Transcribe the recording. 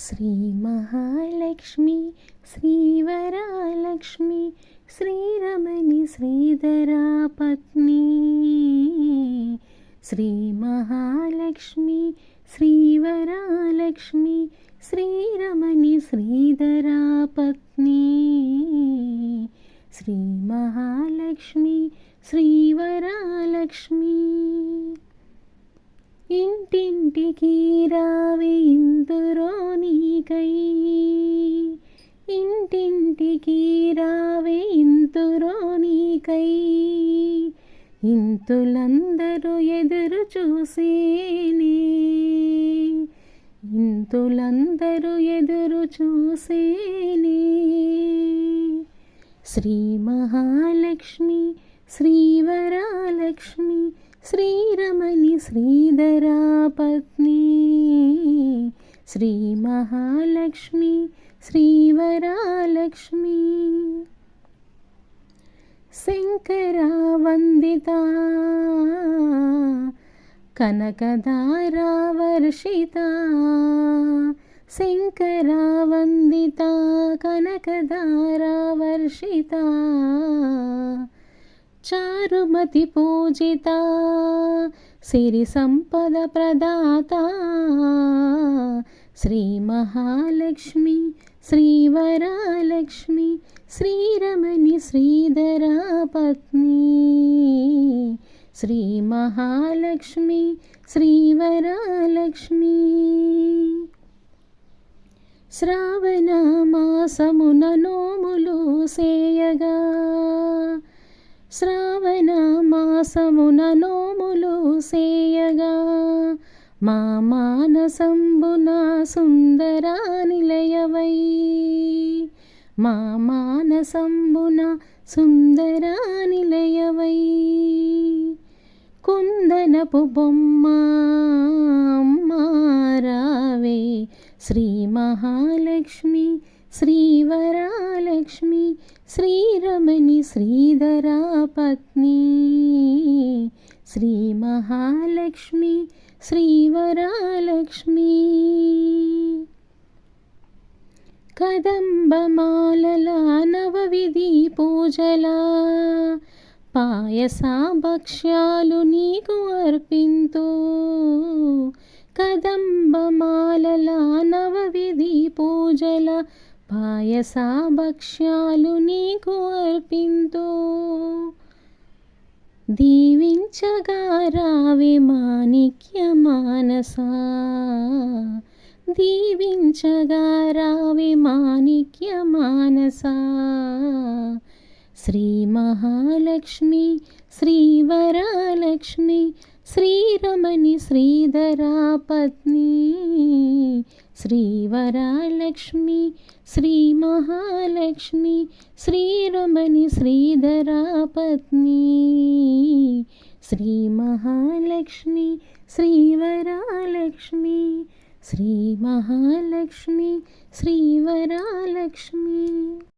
శ్రీ మహాలక్ష్మి శ్రీవరాలక్ష్మి శ్రీరమణి శ్రీధరా పత్ని. శ్రీ మహాలక్ష్మి శ్రీవరాలక్ష్మి శ్రీరమణి శ్రీధరా పత్ని. శ్రీ మహాలక్ష్మి శ్రీవరాలక్ష్మి. ఇంటింటికి రావే ఇంతురో నీకై, ఇంటింటికి రావే ఇంతురో నీకై. ఇంతులందరూ ఎదురు చూసేనే, ఇంతులందరూ ఎదురు చూసేనే. శ్రీ మహాలక్ష్మి శ్రీవరాలక్ష్మి శ్రీరమణి శ్రీధరా పత్ని. శ్రీ మహాలక్ష్మి శ్రీవరాలక్ష్మి. శంకరా వందితా కనకధారా వర్షితా. శంకరా వందితా కనకధారా వర్షితా. చారుమతి పూజిత సిరి సంపద ప్రదాత. శ్రీ మహాలక్ష్మి శ్రీవరాలక్ష్మి శ్రీరమణి శ్రీధరా పత్ని. శ్రీ మహాలక్ష్మి శ్రీవరాలక్ష్మి. శ్రావణ మాసమున నోములు సేయగా, శ్రావణ మాసమున నోములు సేయగా. మా మానసంబున సుందరా నిలయవై, మా మానసంబున సుందరా నిలయవై. కుందనపు బొమ్మ రావే. శ్రీ మహాలక్ష్మి శ్రీవరాలక్ష్మి శ్రీరమణి శ్రీధరా పత్ని. శ్రీ మహాలక్ష్మి శ్రీవరాలక్ష్మి. కదంబమాలల నవవిధి పూజల పాయస భక్ష్యాలు నీకు అర్పింతు. కదంబమాలల నవవిధి పూజల పాయస భక్ష్యాలు నీకు అర్పింతు. దీవించగా రావే మాణిక్య మానసా, దీవించగా రావే మాణిక్య మానసా. శ్రీ మహాలక్ష్మి శ్రీవరాలక్ష్మి శ్రీరమణి శ్రీధరా పత్ని. శ్రీవరాలక్ష్మి శ్రీ మహాలక్ష్మి శ్రీరమణి శ్రీధరా పత్ని. శ్రీ మహాలక్ష్మి శ్రీవరాలక్ష్మి శ్రీ మహాలక్ష్మి శ్రీవరాలక్ష్మి.